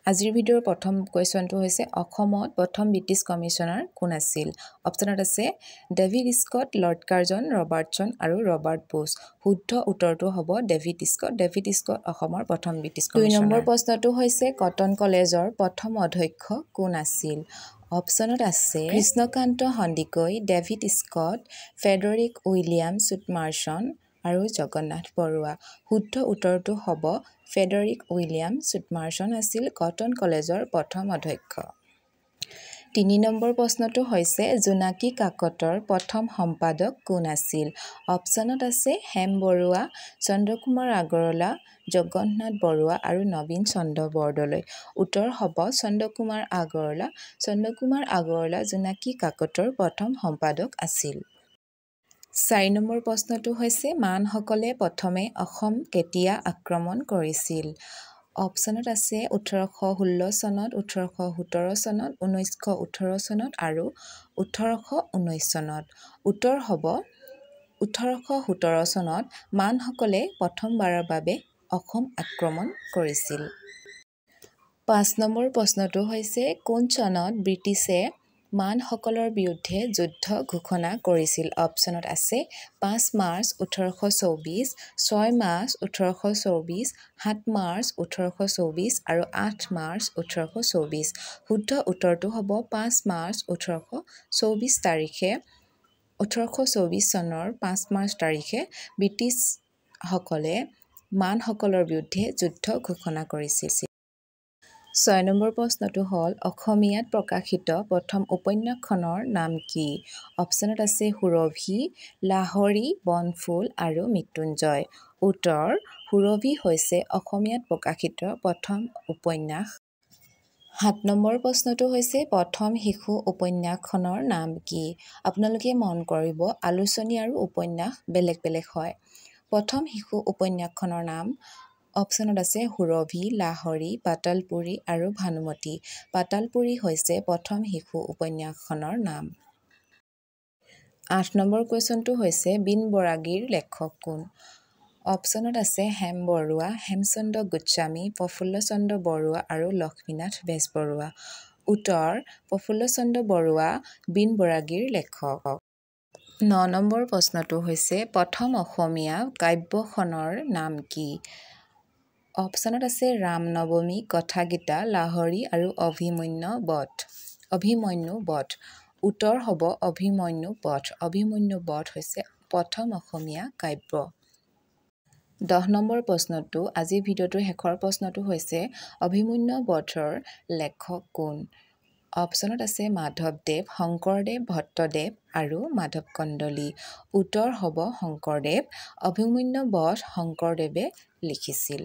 আজিৰ ভিডিঅ'ৰ প্ৰথম কুৱেশ্যনটো হৈছে অসমত প্ৰথম ব্ৰিটিছ কমিশ্যনাৰ কোন আছিল অপশ্যনত আছে ডেভিড স্কট লৰ্ড কাৰ্জন ৰবাৰ্টছন আৰু ৰবাৰ্ট বুছ শুদ্ধ উত্তৰটো হ'ব ডেভিড স্কট অসমৰ প্ৰথম ব্ৰিটিছ কমিশ্যনাৰ 2 নম্বৰ প্ৰশ্নটো হৈছে কটন কলেজৰ প্ৰথম অধ্যক্ষ কোন আছিল অপশ্যনত আছে Krishnakanta Sandikoi David Scott Frederick William চুটমাৰ্চন আৰু জগন্নাথ বৰুৱা শুদ্ধ উত্তৰটো হ'ব ফেডৰিক উইলিয়াম চুটমাৰ্চন আছিল কটন কলেজৰ প্ৰথম অধ্যক্ষ 3 নম্বৰ প্ৰশ্নটো হৈছে জোনাকী কাকতৰ প্ৰথম সম্পাদক কোন আছিল অপশ্যনত আছে হেম বৰুৱা চন্দ্ৰকুমাৰ আগৰৱালা জগন্নাথ বৰুৱা আৰু নবীন চন্দ্ৰ বৰদলৈ উত্তৰ হ'ব চন্দ্ৰকুমাৰ আগৰৱালা জোনাকী কাকতৰ প্ৰথম সম্পাদক আছিল 4 নম্বৰ প্ৰশ্নটো হৈছে মানসকলে প্ৰথমে অসম কেতিয়া আক্ৰমণ কৰিছিল অপশ্যনত আছে 1816 চনত 1817 চনত 1918 চনত আৰু 1819 চনত উত্তৰ হ'ব 1817 চনত মানসকলে প্ৰথমবাৰৰ বাবে অসম আক্ৰমণ কৰিছিল 5 নম্বৰ প্ৰশ্নটো হৈছে কোন চনত ব্ৰিটিছে মানসকলৰ বিৰুদ্ধে যুদ্ধ ঘোষণা কৰিছিল অপশ্যনত আছে 5 মাৰ্চ 1824 6 মাৰ্চ 1824 7 মাৰ্চ 1824 আৰু 8 মাৰ্চ 1824 শুদ্ধ উত্তৰটো হ'ব 5 মাৰ্চ 1824 তাৰিখে 1824 চনৰ 5 মাৰ্চ তাৰিখে ব্ৰিটিছসকলে মানসকলৰ বিৰুদ্ধে যুদ্ধ ঘোষণা কৰিছিল 6 নম্বৰ প্ৰশ্নটো হ'ল অসমীয়াত প্ৰকাশিত প্ৰথম উপন্যাসখনৰ নাম কি অপশ্যনত আছে সুৰভি লাহৰী বনফুল আৰু মৃত্যুঞ্জয় উত্তৰ সুৰভি হৈছে অসমীয়াত প্ৰকাশিত প্ৰথম উপন্যাস 7 নম্বৰ প্ৰশ্নটো হৈছে প্ৰথম শিশু উপন্যাসখনৰ নাম কি আপোনালোকে মন কৰিব আলোচনী আৰু উপন্যাস বেলেগ বেলেগ হয় প্ৰথম শিশু উপন্যাসখনৰ নাম অপশ্যনত আছে সুৰভি লাহৰী পাতালপুৰী আৰু ভানুমতী পাতালপুৰী হৈছে প্ৰথম শিশু উপন্যাসখনৰ নাম 8 নম্বৰ কুৱেশ্যনটো হৈছে বিন বৰাগীৰ লেখক কোন অপশ্যনত আছে হেম বৰুৱা হেমচন্দ্ৰ গোস্বামী প্ৰফুল্লচন্দ্ৰ বৰুৱা আৰু লক্ষ্মীনাথ বেজবৰুৱা উত্তৰ প্ৰফুল্লচন্দ্ৰ বৰুৱা বিন বৰাগীৰ লেখক 9 নম্বৰ প্ৰশ্নটো হৈছে প্ৰথম অসমীয়া কাব্যখনৰ নাম কি অপশ্যনত আছে ৰাম নৱমী কথাগীতা লাহৰী আৰু অভিমন্যু বধ উত্তৰ হ'ব অভিমন্যু বধ হৈছে প্ৰথম অসমীয়া কাব্য 10 নম্বৰ প্ৰশ্নটো আজিৰ ভিডিঅ'টোৰ শেষৰ প্ৰশ্নটো হৈছে অভিমন্যু বধৰ লেখক কোন অপশ্যনত আছে মাধৱদেৱ শংকৰদেৱ ভট্টদেৱ আৰু মাধৱ কন্দলী উত্তৰ হ'ব শংকৰদেৱ অভিমন্যু বধ শংকৰদেৱে লিখিছিল